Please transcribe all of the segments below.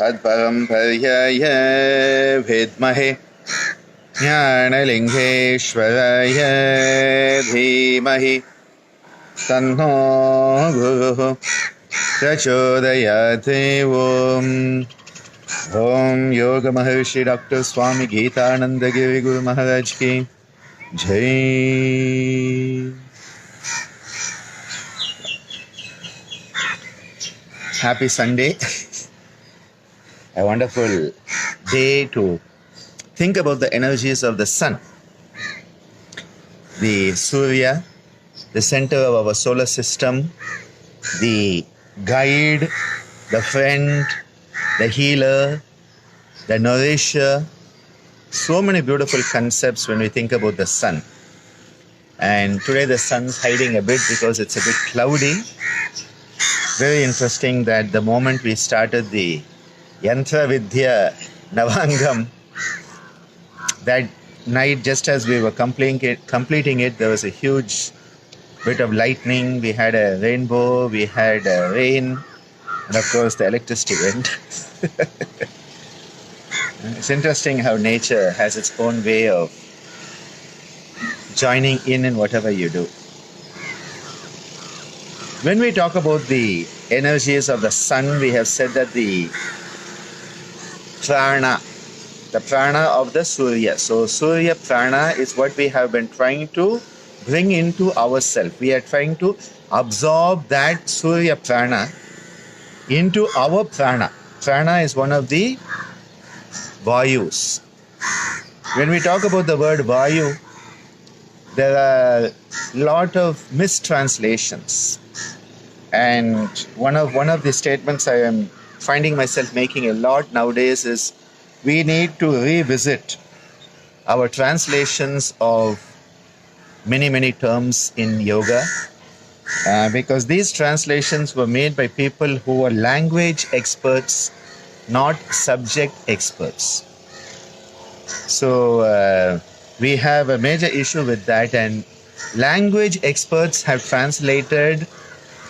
Tadparam Paryaya Vidmahe Jnanalingeshwaraya Dhimahi Tanno Guruhu Prachodayate Om Yoga Maharshi Dr. Swami Geetananda Giri Guru Maharaj Ki Jai. Happy Sunday. A wonderful day to think about the energies of the sun. The Surya, the center of our solar system, the guide, the friend, the healer, the nourisher. So many beautiful concepts when we think about the sun. And today the sun's hiding a bit because it's a bit cloudy. Very interesting that the moment we started the Yantra Vidya Navangam, that night, just as we were completing it, there was a huge bit of lightning. We had a rainbow, we had rain, and of course the electricity went. It's interesting how nature has its own way of joining in whatever you do. When we talk about the energies of the sun, we have said that the prana of the Surya. So Surya Prana is what we have been trying to bring into ourselves. We are trying to absorb that Surya Prana into our prana. Prana is one of the Vayus. When we talk about the word Vayu, there are a lot of mistranslations. And one of the statements I am finding myself making a lot nowadays is we need to revisit our translations of many terms in yoga because these translations were made by people who were language experts, not subject experts. So we have a major issue with that, and language experts have translated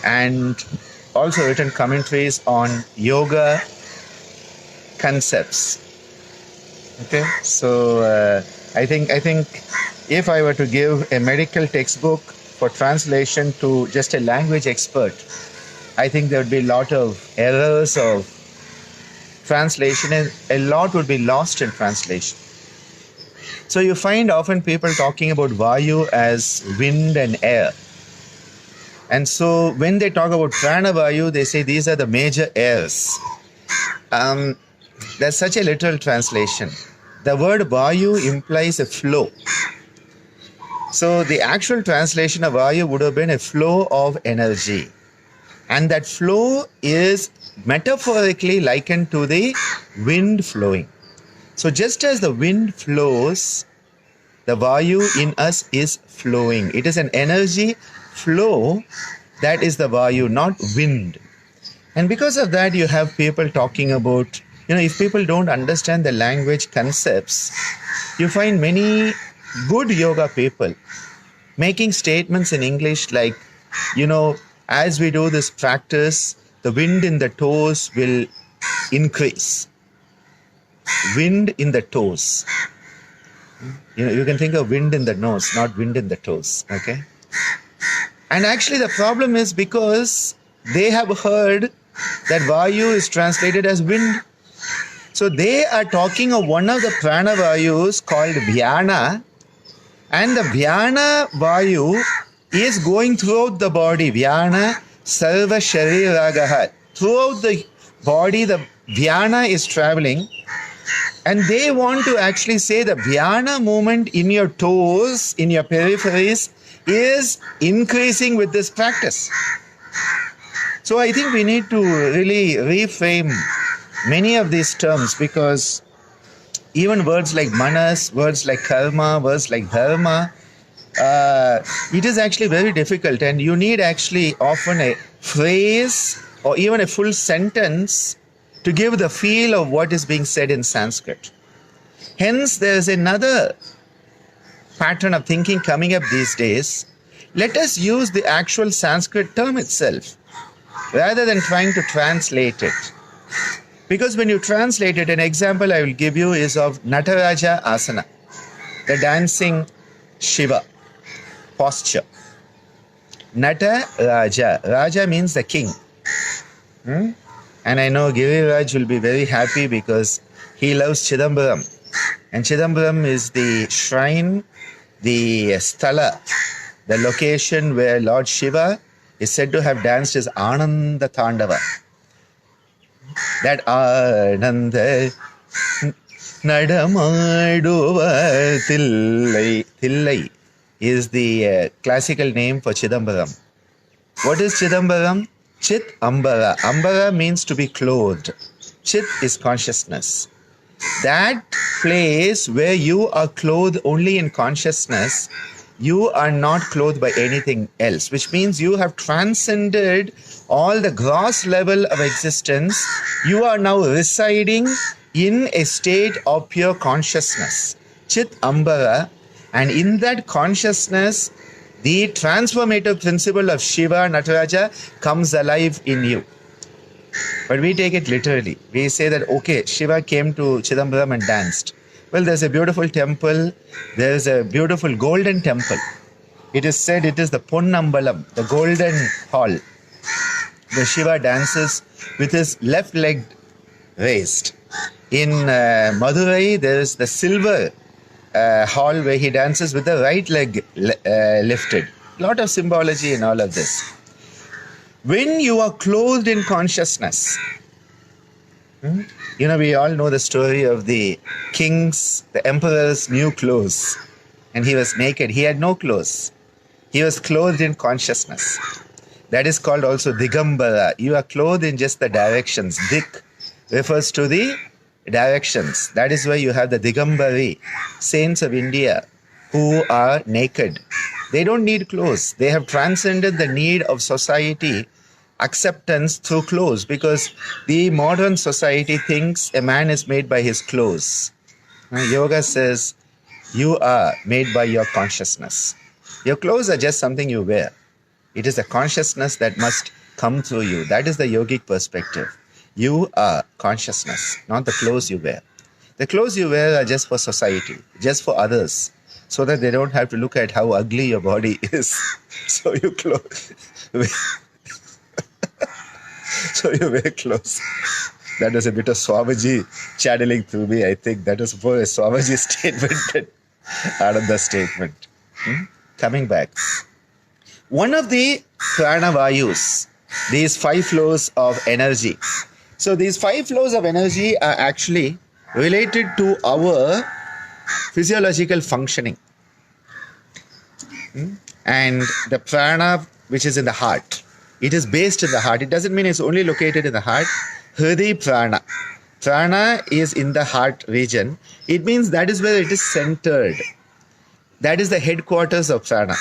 and also written commentaries on yoga concepts. Okay, so I think if I were to give a medical textbook for translation to just a language expert, I think there would be a lot of errors of translation and a lot would be lost in translation. So you find often people talking about Vayu as wind and air. And so when they talk about Prana Vayu, they say these are the major airs. There's such a literal translation. The word Vayu implies a flow. So the actual translation of Vayu would have been a flow of energy. And that flow is metaphorically likened to the wind flowing. So just as the wind flows, the Vayu in us is flowing. It is an energy flow that is the Vayu, not wind. And because of that, you have people talking about, if people don't understand the language concepts, you find many good yoga people making statements in English like, as we do this practice, the wind in the toes will increase. Wind in the toes. You can think of wind in the nose, not wind in the toes. Okay? And actually the problem is because they have heard that Vayu is translated as wind. So they are talking of one of the prana Vayus called Vyana, and the Vyana Vayu is going throughout the body. Vyana Sarva Shariragaha. Throughout the body, the Vyana is traveling. And they want to actually say the Vyana movement in your toes, in your peripheries, is increasing with this practice. So I think we need to really reframe many of these terms, because even words like manas, words like karma, words like dharma, it is actually very difficult, and you need actually often a phrase or even a full sentence to give the feel of what is being said in Sanskrit. Hence, there is another pattern of thinking coming up these days. Let us use the actual Sanskrit term itself rather than trying to translate it. Because when you translate it, an example I will give you is of Nataraja Asana, the dancing Shiva posture. Nataraja. Raja means the king. And I know Giriraj will be very happy because he loves Chidambaram. And Chidambaram is the shrine, the sthala, the location where Lord Shiva is said to have danced his Ananda Tandava. That Ananda Nadamaduva Thillai. Thillai is the classical name for Chidambaram. What is Chidambaram? Chit Ambara. Ambara means to be clothed. Chit is consciousness. That place where you are clothed only in consciousness, you are not clothed by anything else, which means you have transcended all the gross level of existence. You are now residing in a state of pure consciousness. Chit Ambara. And in that consciousness, the transformative principle of Shiva, Nataraja, comes alive in you. But we take it literally. We say that, okay, Shiva came to Chidambaram and danced. Well, there's a beautiful temple. There's a beautiful golden temple. It is said it is the Ponnambalam, the golden hall. The Shiva dances with his left leg raised. In Madurai, there is the silver hall where he dances with the right leg lifted. A lot of symbology in all of this. When you are clothed in consciousness, we all know the story of the king's, the emperor's new clothes. And he was naked. He had no clothes. He was clothed in consciousness. That is called also Digambara. You are clothed in just the directions. Dik refers to the directions. That is why you have the Digambari, saints of India, who are naked. They don't need clothes. They have transcended the need of society acceptance through clothes, because the modern society thinks a man is made by his clothes. Yoga says you are made by your consciousness. Your clothes are just something you wear. It is the consciousness that must come through you. That is the yogic perspective. You are consciousness, not the clothes you wear. The clothes you wear are just for society, just for others, so that they don't have to look at how ugly your body is. So you wear clothes. That was a bit of Swamiji channeling through me. I think that was more a Swamiji statement than Ananda statement. Coming back. One of the prana vayus, these 5 flows of energy. So these 5 flows of energy are actually related to our physiological functioning. And the prana, which is in the heart, it is based in the heart. It doesn't mean it's only located in the heart. Hridi prana. Prana is in the heart region. It means that is where it is centered. That is the headquarters of prana.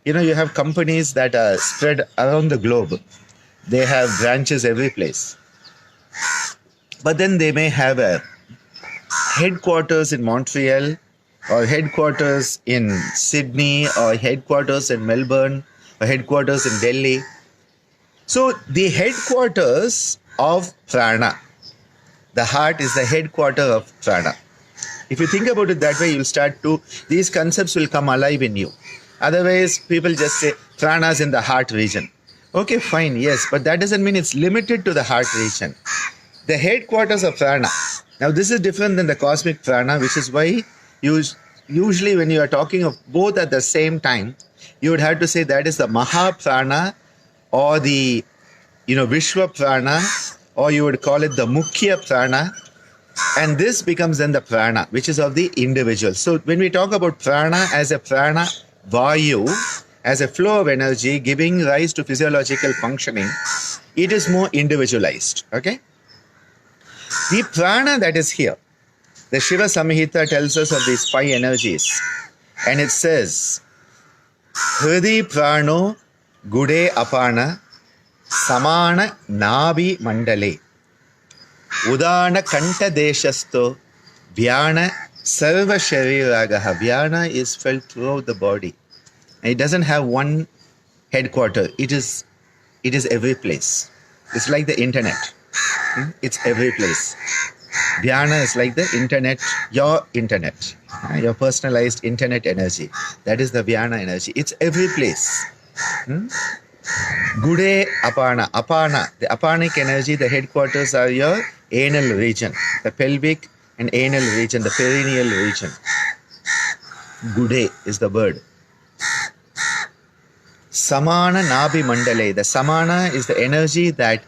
You have companies that are spread around the globe. They have branches every place. But then they may have a headquarters in Montreal, or headquarters in Sydney, or headquarters in Melbourne, or headquarters in Delhi. So the headquarters of prana, the heart is the headquarter of prana. If you think about it that way, you'll start to, these concepts will come alive in you. Otherwise, people just say prana is in the heart region. Okay, fine, yes, but that doesn't mean it's limited to the heart region. The headquarters of prana. Now, this is different than the cosmic prana, which is why usually when you are talking of both at the same time, you would have to say that is the Maha Prana, or the Vishwa Prana, or you would call it the Mukhya Prana. And this becomes then the prana, which is of the individual. So when we talk about prana as a prana vayu, as a flow of energy giving rise to physiological functioning, it is more individualized. Okay? The prana that is here, the Shiva Samhita tells us of these 5 energies. And it says, Hridi prano gude apana samana nabi mandale udana kanta deshasto vyana sarva shariragaha. Vyana is felt throughout the body. And it doesn't have one headquarter. It is every place. It's like the internet. It's every place. Dhyana is like the internet, your personalized internet energy. That is the Dhyana energy. It's every place. Gude Apana. Apana, the Apanic energy, the headquarters are your anal region, the pelvic and anal region, the perineal region. Gude is the bird. Samana Nabi Mandale. The Samana is the energy that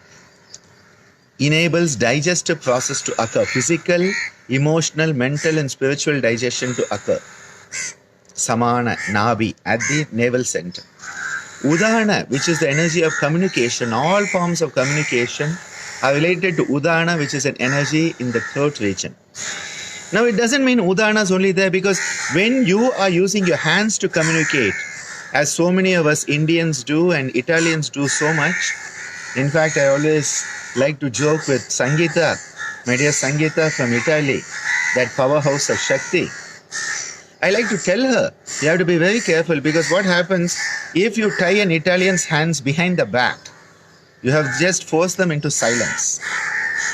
enables digestive process to occur, physical, emotional, mental and spiritual digestion to occur. Samana, Nabi, at the navel center. Udana, which is the energy of communication, all forms of communication are related to Udana, which is an energy in the throat region. Now it doesn't mean Udana is only there, because when you are using your hands to communicate, as so many of us Indians do and Italians do so much. In fact, I always like to joke with Sangeeta, my dear Sangeeta from Italy, that powerhouse of Shakti. I like to tell her, you have to be very careful, because what happens if you tie an Italian's hands behind the back, you have just forced them into silence.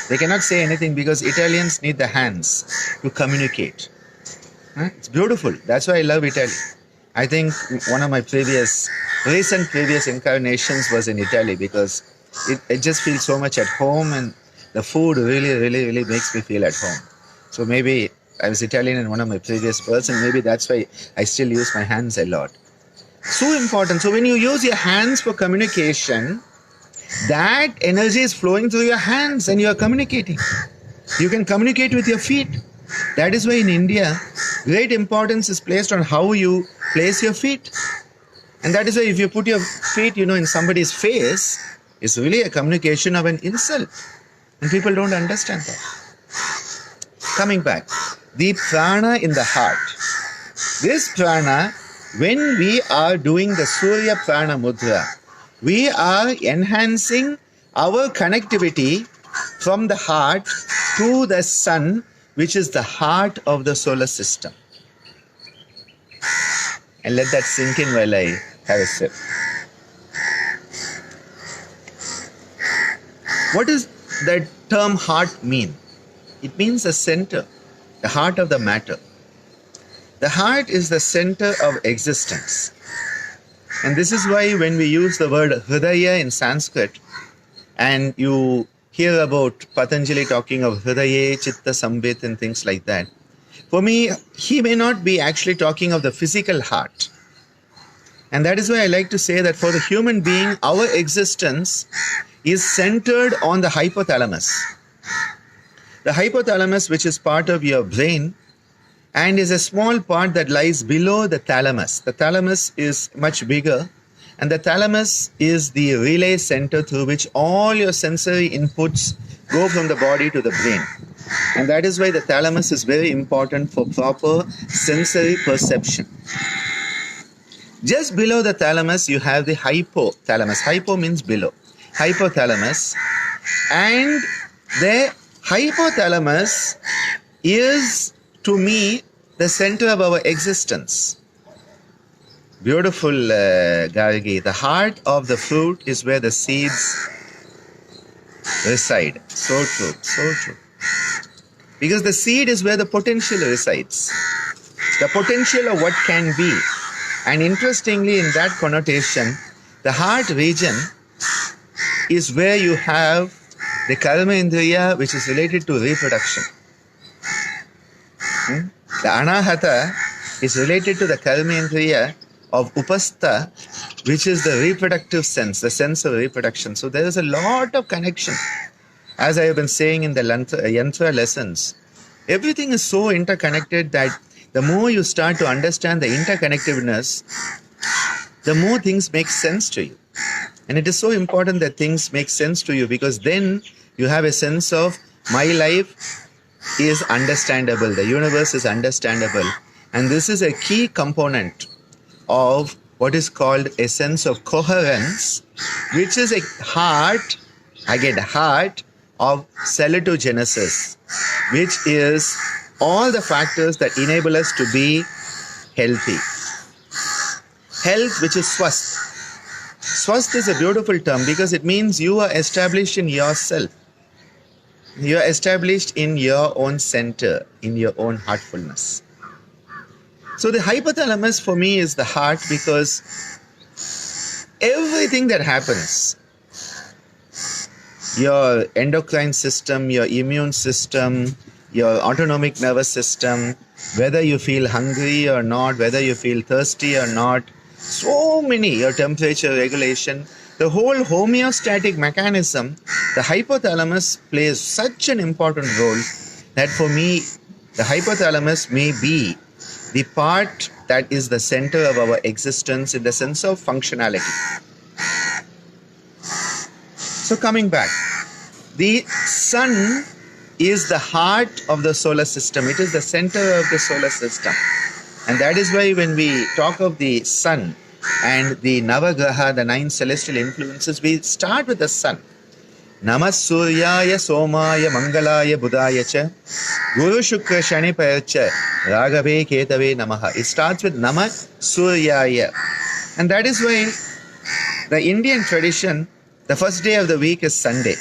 They cannot say anything because Italians need the hands to communicate. It's beautiful. That's why I love Italy. I think one of my recent previous incarnations was in Italy, because it just feels so much at home, and the food really makes me feel at home. So maybe I was Italian in one of my previous births, and maybe that's why I still use my hands a lot. So important. So when you use your hands for communication, that energy is flowing through your hands and you are communicating. You can communicate with your feet. That is why in India, great importance is placed on how you place your feet. And that is why if you put your feet, in somebody's face, it's really a communication of an insult. And people don't understand that. Coming back, the prana in the heart. This prana, when we are doing the Surya Prana Mudra, we are enhancing our connectivity from the heart to the sun, which is the heart of the solar system. And let that sink in while I have a sip. What does that term heart mean? It means the center, the heart of the matter. The heart is the center of existence. And this is why when we use the word Hridaya in Sanskrit, and you hear about Patanjali talking of Hridaye, Chitta Sambit and things like that, for me, he may not be actually talking of the physical heart. And that is why I like to say that for the human being, our existence is centered on the hypothalamus. The hypothalamus, which is part of your brain, and is a small part that lies below the thalamus. The thalamus is much bigger, and the thalamus is the relay center through which all your sensory inputs go from the body to the brain. And that is why the thalamus is very important for proper sensory perception. Just below the thalamus, you have the hypothalamus. Hypo means below. Hypothalamus. And the hypothalamus is, to me, the center of our existence. Beautiful, Gargi. The heart of the fruit is where the seeds reside. So true, so true. Because the seed is where the potential resides. The potential of what can be. And interestingly, in that connotation, the heart region is where you have the karma indriya, which is related to reproduction. The anahata is related to the karma indriya of upastha, which is the reproductive sense, the sense of reproduction. So there is a lot of connection. As I have been saying in the yantra lessons, everything is so interconnected that the more you start to understand the interconnectedness, the more things make sense to you. And it is so important that things make sense to you, because then you have a sense of my life is understandable, the universe is understandable. And this is a key component of what is called a sense of coherence, which is a heart, again, heart of cellulogenesis, which is all the factors that enable us to be healthy. Health, which is swasth. Swasth is a beautiful term because it means you are established in yourself. You are established in your own center, in your own heartfulness. So the hypothalamus for me is the heart, because everything that happens, your endocrine system, your immune system, your autonomic nervous system, whether you feel hungry or not, whether you feel thirsty or not, so many, your temperature regulation, the whole homeostatic mechanism, the hypothalamus plays such an important role that for me, the hypothalamus may be the part that is the center of our existence in the sense of functionality. So coming back, the sun is the heart of the solar system. It is the center of the solar system. And that is why when we talk of the sun and the Navagraha, the 9 celestial influences, we start with the sun. Namah Suryaya Somaya Mangalaya Budaya Cha Guru Shukra Shani Payacha Raghave Ketave Namaha. It starts with Namah Suryaya. And that is why the Indian tradition, the first day of the week is Sunday.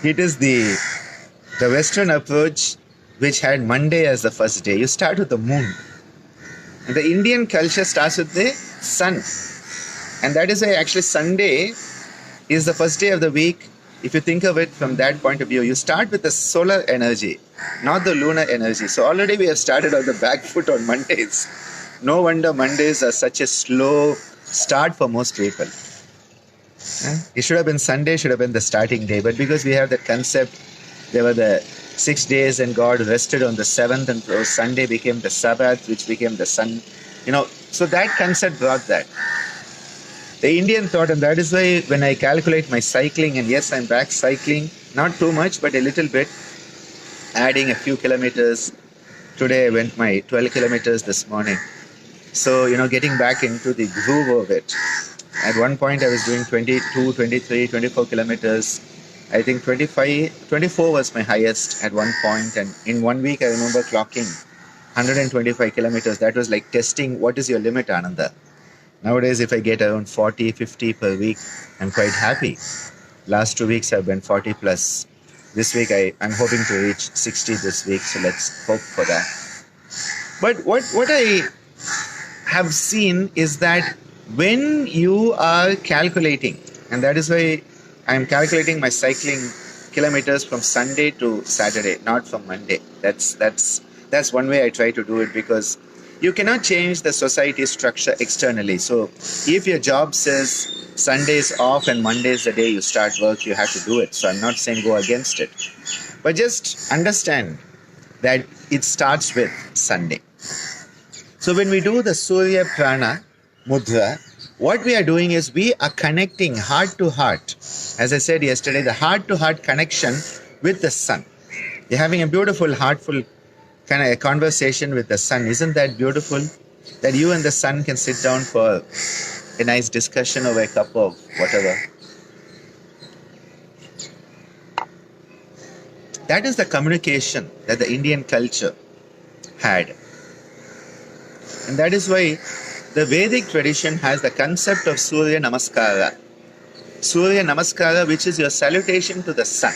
It is the Western approach which had Monday as the first day. You start with the moon. And the Indian culture starts with the sun. And that is why actually Sunday is the first day of the week. If you think of it from that point of view, you start with the solar energy, not the lunar energy. So already we have started on the back foot on Mondays. No wonder Mondays are such a slow start for most people. It should have been Sunday, should have been the starting day. But because we have that concept, there were the 6 days and God rested on the 7th, and so Sunday became the Sabbath, which became the sun. So that concept brought that. The Indian thought, and that is why when I calculate my cycling, and yes, I'm back cycling, not too much, but a little bit, adding a few kilometers. Today I went my 12 kilometers this morning. So, getting back into the groove of it. At one point I was doing 22, 23, 24 kilometers. I think 24 was my highest at one point. And in 1 week I remember clocking 125 kilometers. That was like testing what is your limit, Ananda. Nowadays, if I get around 40, 50 per week, I'm quite happy. Last 2 weeks I've been 40 plus. This week I'm hoping to reach 60 this week. So let's hope for that. But what I have seen is that when you are calculating, and that is why I'm calculating my cycling kilometers from Sunday to Saturday, not from Monday. That's one way I try to do it, because you cannot change the society structure externally. So if your job says Sunday is off and Monday is the day you start work, you have to do it. So I'm not saying go against it. But just understand that it starts with Sunday. So when we do the Surya Prana Mudra, what we are doing is we are connecting heart to heart. As I said yesterday, the heart to heart connection with the sun. You're having a beautiful, heartful kind of a conversation with the sun. Isn't that beautiful? That you and the sun can sit down for a nice discussion over a cup of whatever. That is the communication that the Indian culture had. And that is why the Vedic tradition has the concept of Surya Namaskara. Surya Namaskara, which is your salutation to the sun.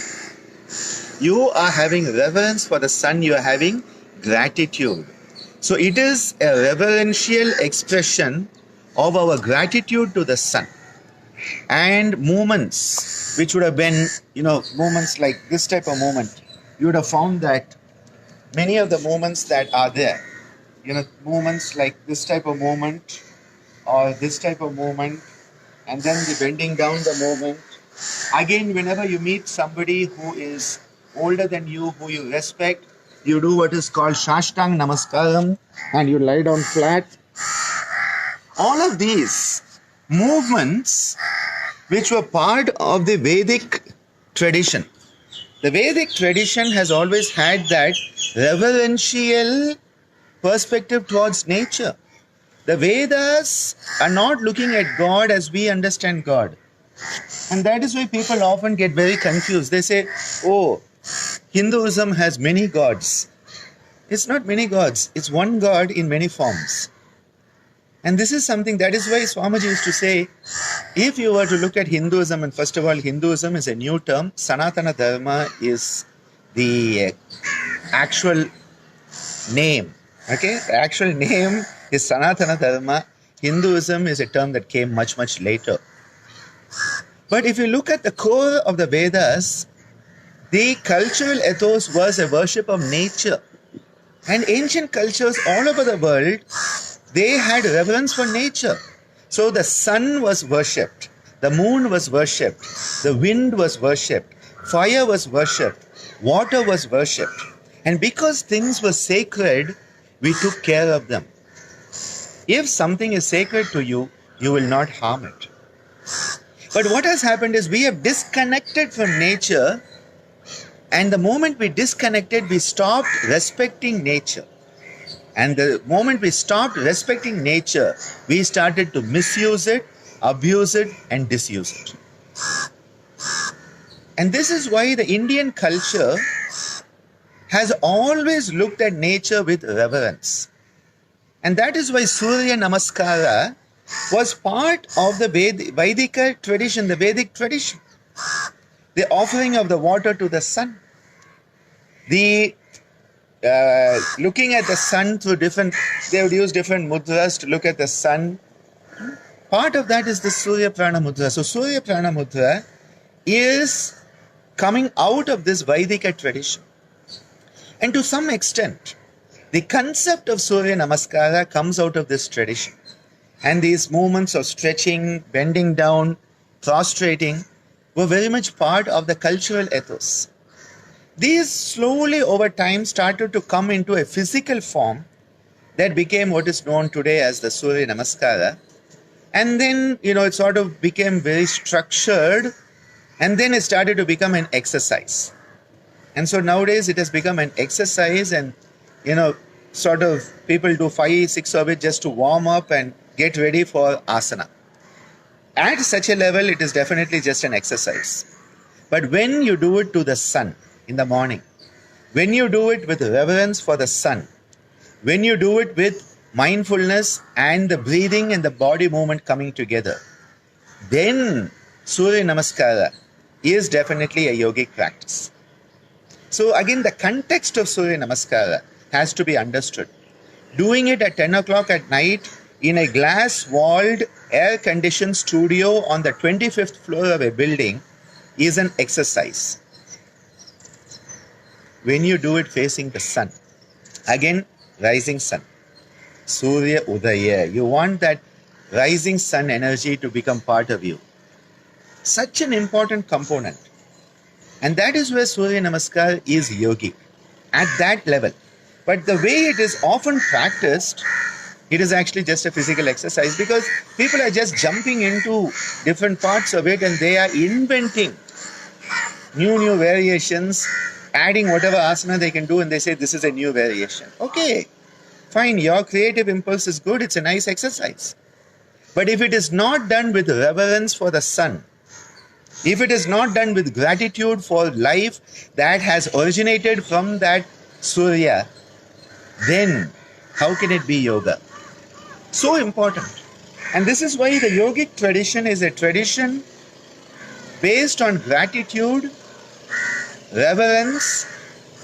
You are having reverence for the sun, you are having gratitude. So it is a reverential expression of our gratitude to the sun. And movements, which would have been, movements like this type of movement, you would have found that many of the movements that are there, movements like this type of movement or this type of movement, and then the bending down the movement. Again, whenever you meet somebody who is older than you, who you respect, you do what is called Shashtang Namaskaram, and you lie down flat. All of these movements, which were part of the Vedic tradition. The Vedic tradition has always had that reverential perspective towards nature. The Vedas are not looking at God as we understand God. And that is why people often get very confused. They say, oh, Hinduism has many gods. It's not many gods. It's one God in many forms. And this is something, that is why Swamiji used to say, if you were to look at Hinduism, and first of all, Hinduism is a new term. Sanatana Dharma is the actual name. Okay, the actual name is Sanatana Dharma. Hinduism is a term that came much, much later. But if you look at the core of the Vedas, the cultural ethos was a worship of nature. And ancient cultures all over the world, they had reverence for nature. So the sun was worshipped, the moon was worshipped, the wind was worshipped, fire was worshipped, water was worshipped. And because things were sacred, we took care of them. If something is sacred to you, you will not harm it. But what has happened is we have disconnected from nature, and the moment we disconnected, we stopped respecting nature. And the moment we stopped respecting nature, we started to misuse it, abuse it, and disuse it. And this is why the Indian culture has always looked at nature with reverence. And that is why Surya Namaskara was part of the Vedic tradition, the Vedic tradition. The offering of the water to the sun. The looking at the sun through they would use different mudras to look at the sun. Part of that is the Surya Prana Mudra. So Surya Prana Mudra is coming out of this Vedic tradition. And to some extent, the concept of Surya Namaskara comes out of this tradition. And these movements of stretching, bending down, prostrating were very much part of the cultural ethos. These slowly over time started to come into a physical form that became what is known today as the Surya Namaskara. And then, it sort of became very structured, and then it started to become an exercise. And so nowadays it has become an exercise, and, sort of people do 5-6 of it just to warm up and get ready for asana. At such a level, it is definitely just an exercise. But when you do it to the sun in the morning, when you do it with reverence for the sun, when you do it with mindfulness and the breathing and the body movement coming together, then Surya Namaskara is definitely a yogic practice. So again, the context of Surya Namaskara has to be understood. Doing it at 10 o'clock at night in a glass-walled, air-conditioned studio on the 25th floor of a building is an exercise. When you do it facing the sun, again, rising sun, Surya Udaya, you want that rising sun energy to become part of you. Such an important component. And that is where Surya Namaskar is yogic, at that level. But the way it is often practiced, it is actually just a physical exercise, because people are just jumping into different parts of it and they are inventing new variations, adding whatever asana they can do, and they say this is a new variation. Okay, fine, your creative impulse is good, it's a nice exercise. But if it is not done with reverence for the sun, if it is not done with gratitude for life that has originated from that Surya, then how can it be yoga? So important. And this is why the yogic tradition is a tradition based on gratitude, reverence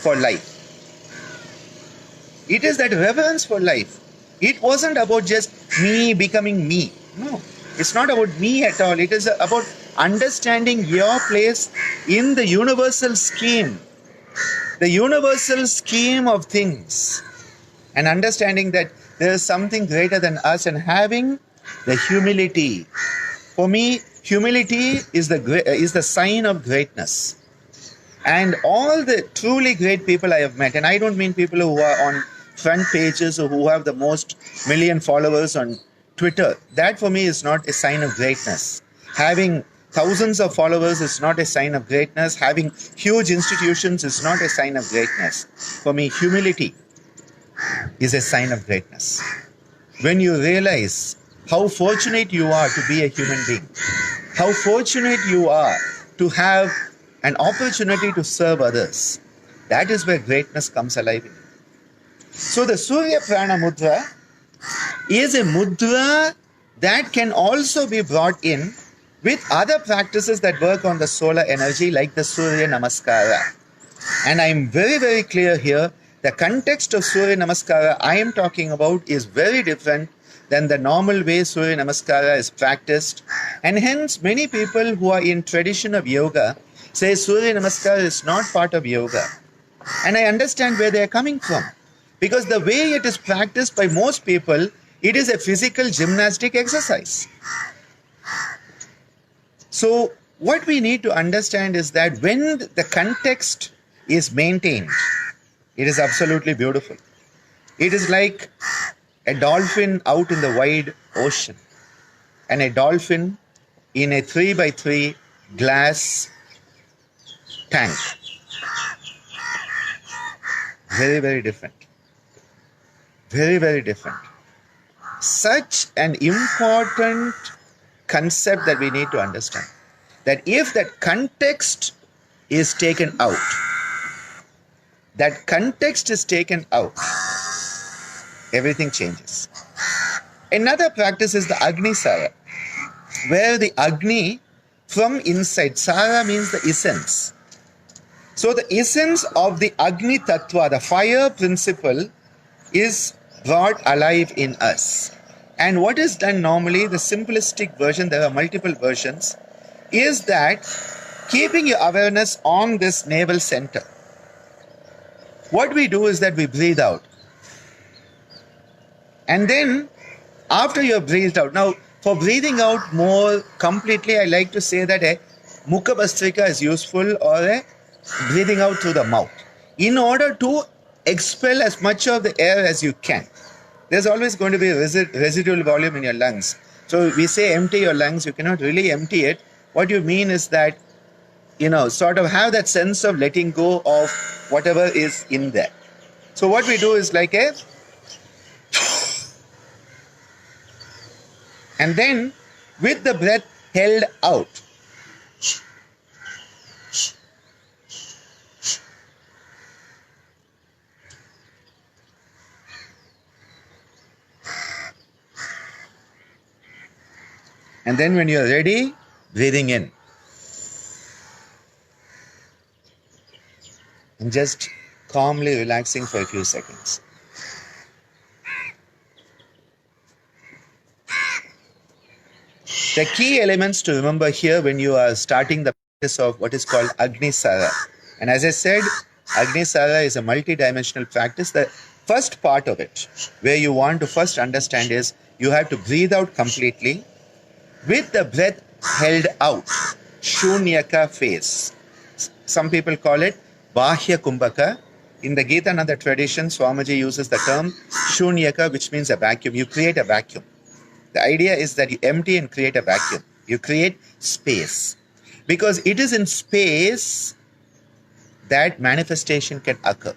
for life. It is that reverence for life. It wasn't about just me becoming me. No, it's not about me at all. It is about understanding your place in the universal scheme of things, and understanding that there is something greater than us, and having the humility. For me, humility is the sign of greatness. And all the truly great people I have met, and I don't mean people who are on front pages or who have the most million followers on Twitter, that for me is not a sign of greatness. Having thousands of followers is not a sign of greatness. Having huge institutions is not a sign of greatness. For me, humility is a sign of greatness. When you realize how fortunate you are to be a human being, how fortunate you are to have an opportunity to serve others, that is where greatness comes alive in you. So the Surya Prana Mudra is a mudra that can also be brought in with other practices that work on the solar energy like the Surya Namaskara. And I'm very, very clear here. The context of Surya Namaskara I am talking about is very different than the normal way Surya Namaskara is practiced. And hence, many people who are in tradition of yoga say Surya Namaskara is not part of yoga. And I understand where they are coming from. Because the way it is practiced by most people, it is a physical gymnastic exercise. So what we need to understand is that when the context is maintained, it is absolutely beautiful. It is like a dolphin out in the wide ocean and a dolphin in a 3x3 glass tank. Very, very different. Very, very different. Such an important concept that we need to understand. That if that context is taken out, everything changes. Another practice is the Agnisara, where the Agni from inside, Sara means the essence. So the essence of the Agni Tattva, the fire principle, is brought alive in us. And what is done normally, the simplistic version, there are multiple versions, is that keeping your awareness on this navel center, what we do is that we breathe out. And then after you have breathed out, now for breathing out more completely, I like to say that a Mukha Bastrika is useful, or a breathing out through the mouth, in order to expel as much of the air as you can. There's always going to be residual volume in your lungs. So we say empty your lungs, you cannot really empty it. What you mean is that, sort of have that sense of letting go of whatever is in there. So what we do is like a, and then with the breath held out, and then when you're ready, breathing in. And just calmly relaxing for a few seconds. The key elements to remember here when you are starting the practice of what is called Agnisara. And as I said, Agnisara is a multi-dimensional practice. The first part of it, where you want to first understand, is you have to breathe out completely with the breath held out, Shunyaka phase. Some people call it Bahya Kumbhaka. In the Gita Ananda tradition, Swamiji uses the term Shunyaka, which means a vacuum. You create a vacuum. The idea is that you empty and create a vacuum. You create space. Because it is in space that manifestation can occur.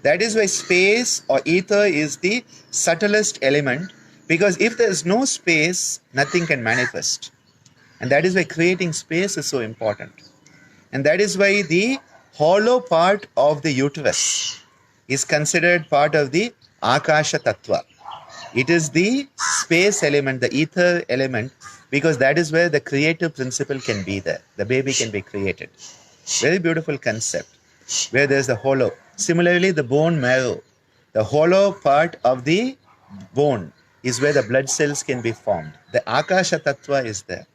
That is why space or ether is the subtlest element. Because if there is no space, nothing can manifest. And that is why creating space is so important. And that is why the hollow part of the uterus is considered part of the Akasha Tattva. It is the space element, the ether element, because that is where the creative principle can be there. The baby can be created. Very beautiful concept, where there is the hollow. Similarly, the bone marrow, the hollow part of the bone is where the blood cells can be formed. The Akasha Tattva is there.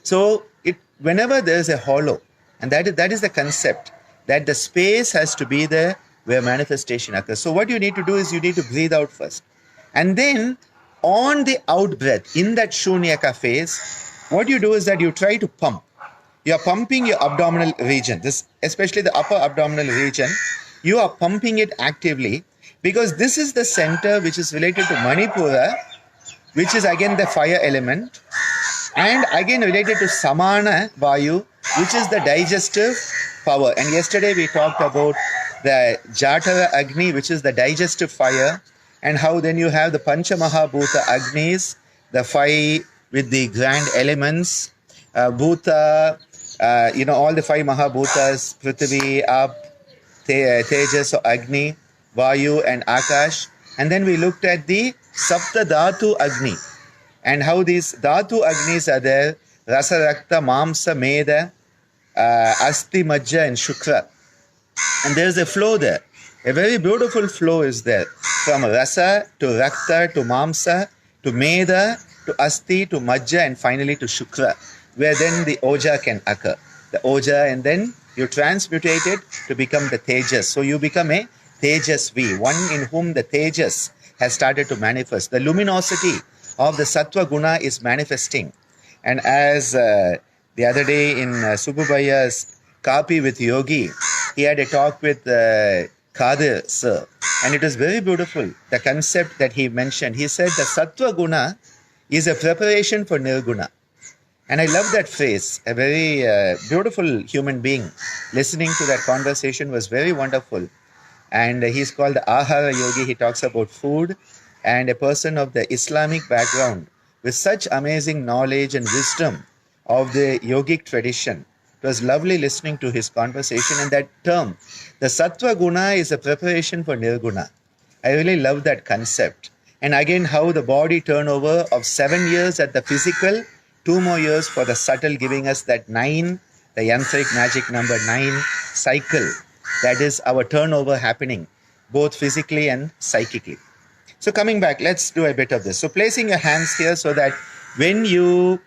So, whenever there is a hollow, and that is the concept, that the space has to be there where manifestation occurs. So what you need to do is you need to breathe out first. And then on the out breath, in that Shunyaka phase, what you do is that you try to pump. You are pumping your abdominal region, this especially the upper abdominal region. You are pumping it actively, because this is the center which is related to Manipura, which is again the fire element, and again related to Samana Vayu, which is the digestive power. And yesterday we talked about the Jatara Agni, which is the digestive fire, and how then you have the Pancha Mahabhuta Agnis, the five with the grand elements, Bhuta, all the five Mahabhutas, Prithvi, Up, Tejas or Agni, Vayu and Akash, And then we looked at the Sapta Dhatu Agni and how these Dhatu Agnis are there. Rasa, Rakta, Mamsa, Meda, Asti, Majja and Shukra. And there is a flow there. A very beautiful flow is there. From Rasa to Rakta to Mamsa to Meda to Asti to Majja and finally to Shukra, where then the Oja can occur. The Oja, and then you transmutate it to become the Tejas. So you become a Tejasvi, one in whom the Tejas has started to manifest. The luminosity of the Sattva Guna is manifesting. And as the other day in Subbubaya's Kapi with Yogi, he had a talk with Kadir sir, and it was very beautiful. The concept that he mentioned, he said the Sattva Guna is a preparation for Nirguna. And I love that phrase. A very beautiful human being listening to that conversation was very wonderful. And he's called the Ahara Yogi. He talks about food, and a person of the Islamic background with such amazing knowledge and wisdom of the yogic tradition. It was lovely listening to his conversation, and that term, the Sattva Guna is a preparation for Nirguna. I really love that concept. And again, how the body turnover of 7 years at the physical, 2 more years for the subtle, giving us that 9, the yantric magic number 9 cycle. That is our turnover happening, both physically and psychically. So coming back, let's do a bit of this. So placing your hands here so that when you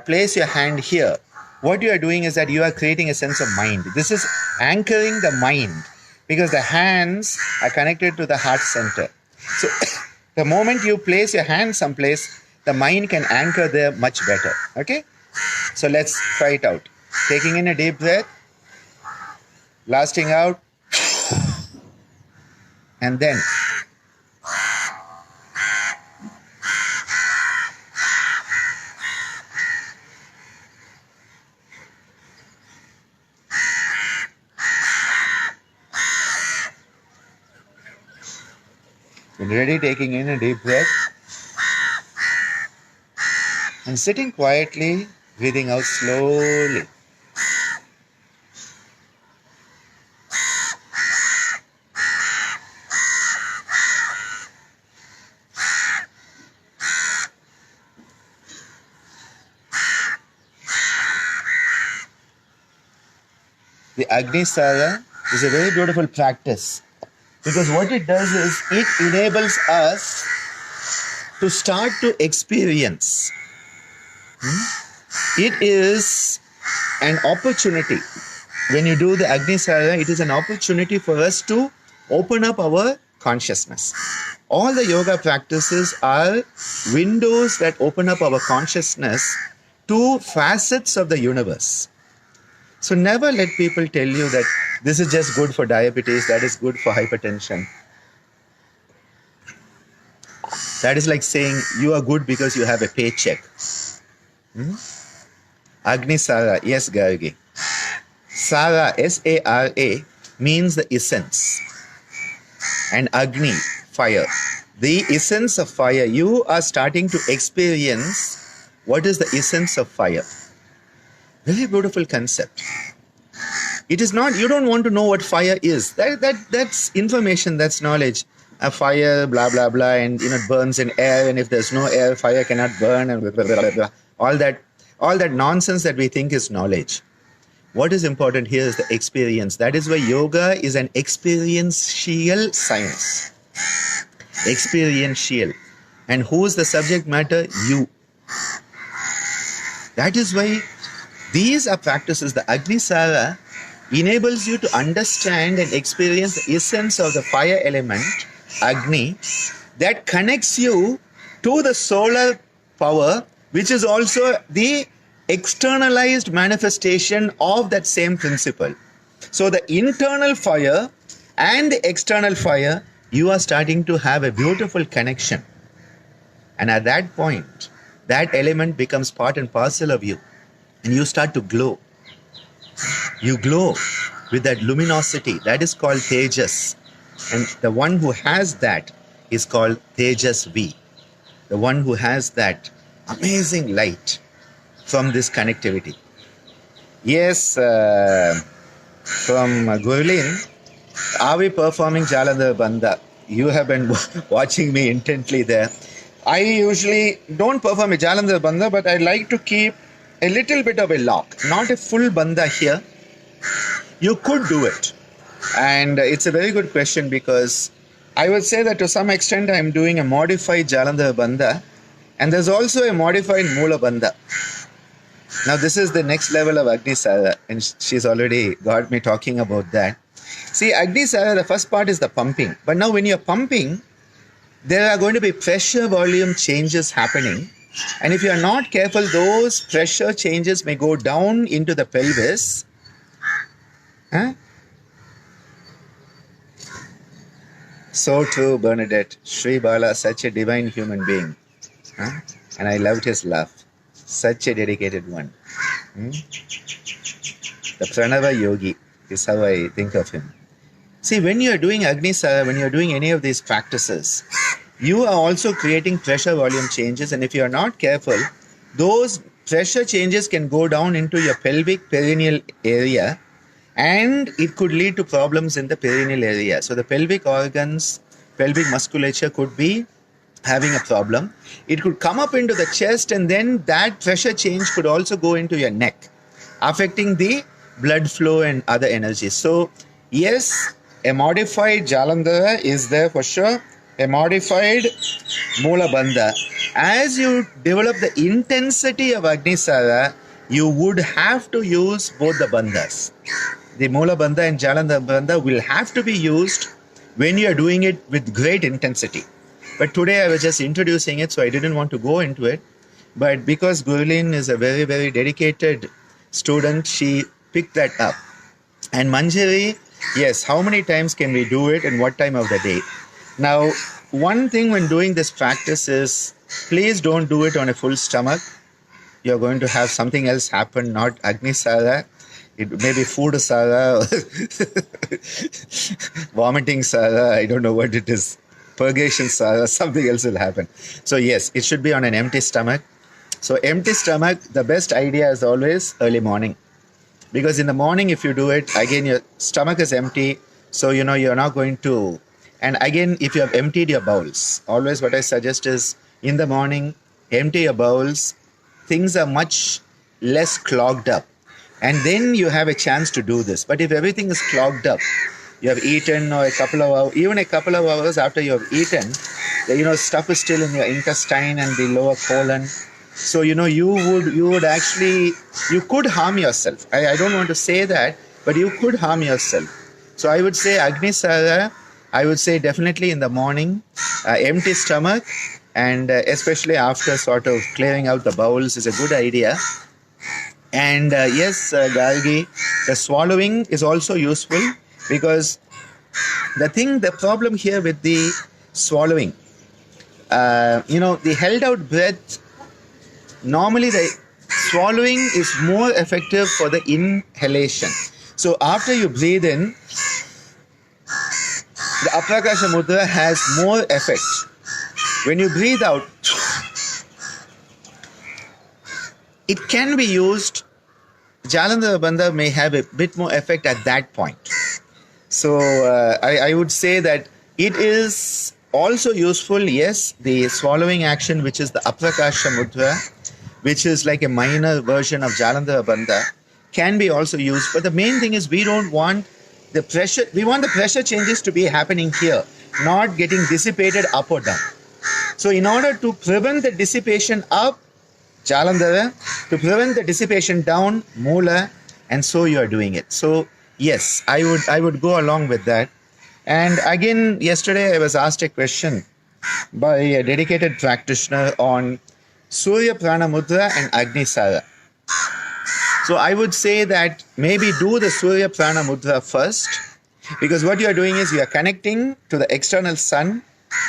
place your hand here, what you are doing is that you are creating a sense of mind. This is anchoring the mind because the hands are connected to the heart center. So the moment you place your hand someplace, the mind can anchor there much better. Okay? So let's try it out. Taking in a deep breath, lasting out, and then when ready, taking in a deep breath and sitting quietly, breathing out slowly. The Agnisara is a very beautiful practice because what it does is it enables us to start to experience. It is an opportunity. When you do the Agnisara, it is an opportunity for us to open up our consciousness. All the yoga practices are windows that open up our consciousness to facets of the universe. So never let people tell you that this is just good for diabetes, that is good for hypertension. That is like saying you are good because you have a paycheck. Agnisara, yes, Gargi. Sara, S-A-R-A, means the essence. And Agni, fire. The essence of fire. You are starting to experience what is the essence of fire. Very beautiful concept. It is not, you don't want to know what fire is. That's information, that's knowledge. A fire, blah, blah, blah, and it burns in air, and if there's no air, fire cannot burn, and blah, blah, blah, blah. All that nonsense that we think is knowledge. What is important here is the experience. That is why yoga is an experiential science. Experiential. And who is the subject matter? You. That is why these are practices. The Agnisara enables you to understand and experience the essence of the fire element, Agni, that connects you to the solar power, which is also the externalized manifestation of that same principle. So the internal fire and the external fire, you are starting to have a beautiful connection. And at that point, that element becomes part and parcel of you. And you start to glow. You glow with that luminosity. That is called Tejas. And the one who has that is called Tejasvi. The one who has that amazing light from this connectivity. Yes, from Gurlin, are we performing Jalandhar Bandha? you have been watching me intently there. I usually don't perform a Jalandhar Bandha, but I like to keep a little bit of a lock, not a full Bandha here. You could do it. And it's a very good question, because I would say that to some extent I'm doing a modified Jalandhar Bandha, and there's also a modified Moola Bandha. Now this is the next level of Agnisara, and she's already got me talking about that. See, Agnisara, the first part is the pumping. But now when you're pumping, there are going to be pressure volume changes happening. And if you are not careful, those pressure changes may go down into the pelvis. Huh? So true, Bernadette. Sri Bala, such a divine human being. Huh? And I loved his laugh. Such a dedicated one. The Pranava Yogi is how I think of him. See, when you are doing Agnisara, when you are doing any of these practices, you are also creating pressure volume changes, and if you are not careful, those pressure changes can go down into your pelvic perineal area, and it could lead to problems in the perineal area. So the pelvic organs, pelvic musculature could be having a problem. It could come up into the chest, and then that pressure change could also go into your neck, affecting the blood flow and other energies. So yes, a modified Jalandhara is there for sure, a modified Moola Bandha. As you develop the intensity of Agnisara, you would have to use both the bandhas. The Moola Bandha and Jalandhara Bandha will have to be used when you are doing it with great intensity. But today I was just introducing it, so I didn't want to go into it. But because Gurleen is a very, very dedicated student, she picked that up. And Manjari, yes, how many times can we do it and what time of the day? Now, one thing when doing this practice is, please don't do it on a full stomach. You're going to have something else happen, not Agnisara. It may be food Sara, vomiting Sara, I don't know what it is. Purgation Sara, something else will happen. So yes, it should be on an empty stomach. So empty stomach, the best idea is always early morning. Because in the morning, if you do it, again, your stomach is empty. So, you're not going to. And again, if you have emptied your bowels, always what I suggest is in the morning, empty your bowels. Things are much less clogged up. And then you have a chance to do this. But if everything is clogged up, you have eaten, or even a couple of hours after you have eaten, stuff is still in your intestine and the lower colon. So, you could harm yourself. I don't want to say that, but you could harm yourself. So I would say Agnisara, I would say definitely in the morning, empty stomach, and especially after sort of clearing out the bowels is a good idea. And yes, Gargi, the swallowing is also useful, because the problem here with the swallowing, the held out breath, normally the swallowing is more effective for the inhalation. So after you breathe in, the Aprakasha Mudra has more effect. When you breathe out, it can be used. Jalandhara Bandha may have a bit more effect at that point. So I would say that it is also useful, yes, the swallowing action, which is the Aprakasha Mudra, which is like a minor version of Jalandhara Bandha, can be also used. But the main thing is we don't want the pressure, we want the pressure changes to be happening here, not getting dissipated up or down. So in order to prevent the dissipation up, Jalandhara, to prevent the dissipation down, Moola, and so you are doing it. So yes, I would go along with that. And again, yesterday I was asked a question by a dedicated practitioner on Surya Prana Mudra and Agnisara. So I would say that maybe do the Surya Prana Mudra first, because what you are doing is you are connecting to the external sun,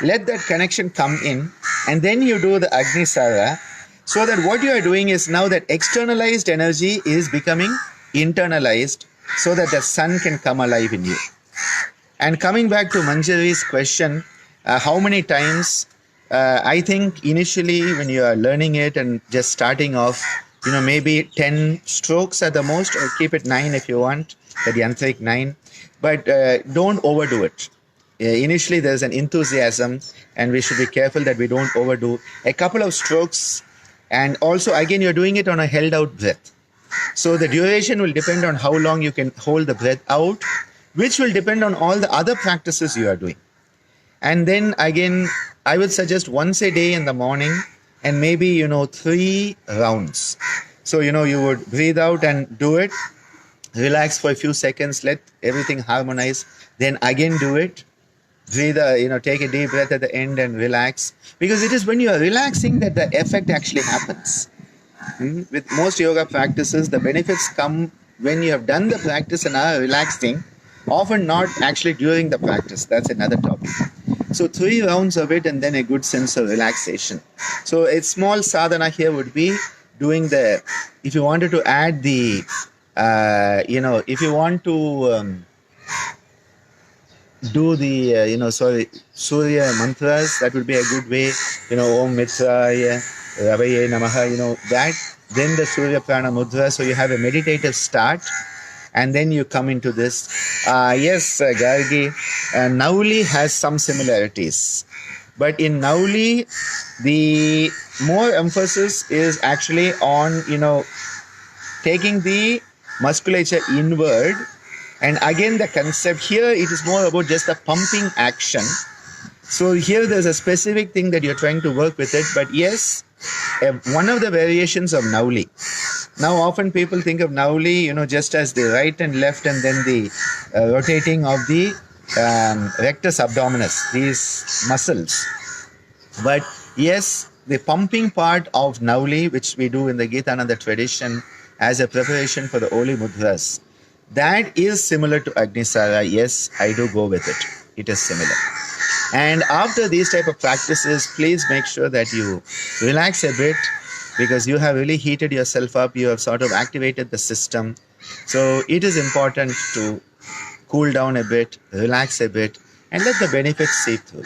let that connection come in, and then you do the Agnisara, so that what you are doing is now that externalized energy is becoming internalized, so that the sun can come alive in you. And coming back to Manjari's question, how many times, I think initially when you are learning it and just starting off, maybe 10 strokes at the most, or keep it 9 if you want, the yantric 9. But don't overdo it. initially there's an enthusiasm, and we should be careful that we don't overdo. A couple of strokes, and also again you're doing it on a held out breath. So the duration will depend on how long you can hold the breath out, which will depend on all the other practices you are doing. And then again, I would suggest once a day in the morning, and maybe 3 rounds. So you would breathe out and do it, relax for a few seconds, let everything harmonize, then again do it, breathe, take a deep breath at the end and relax, because it is when you are relaxing that the effect actually happens. With most yoga practices, the benefits come when you have done the practice and are relaxing, often not actually during the practice. That's another topic. So 3 rounds of it, and then a good sense of relaxation. So a small sadhana here would be doing if you wanted to add the if you want to do the Surya mantras, that would be a good way. Om Mitraya Ravaye Namaha, that, then the Surya Prana Mudra. So you have a meditative start, and then you come into this. Yes, Gargi, Nauli has some similarities, but in Nauli, the more emphasis is actually on taking the musculature inward. And again, the concept here, it is more about just the pumping action. So here there's a specific thing that you're trying to work with it. But yes, one of the variations of Nauli. Now often people think of Nauli, just as the right and left, and then the rotating of the rectus abdominis, these muscles. But yes, the pumping part of Nauli, which we do in the Gitananda tradition as a preparation for the Oli Mudras, that is similar to Agnisara. Yes, I do go with it. It is similar. And after these type of practices, please make sure that you relax a bit, because you have really heated yourself up. You have sort of activated the system. So it is important to cool down a bit, relax a bit, and let the benefits seep through.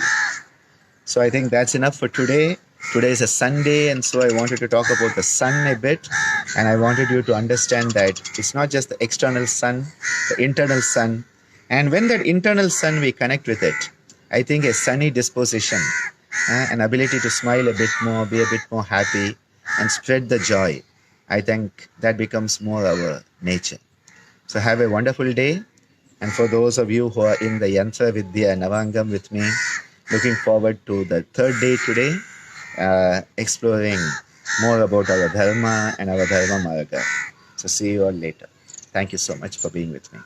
So I think that's enough for today. Today is a Sunday, and so I wanted to talk about the sun a bit, and I wanted you to understand that it's not just the external sun, the internal sun. And when that internal sun, we connect with it, I think a sunny disposition, an ability to smile a bit more, be a bit more happy, and spread the joy, I think that becomes more our nature. So have a wonderful day. And for those of you who are in the Yantra Vidya Navangam with me, looking forward to the 3rd day today, exploring more about our Dharma and our Dharma Marga. So see you all later. Thank you so much for being with me.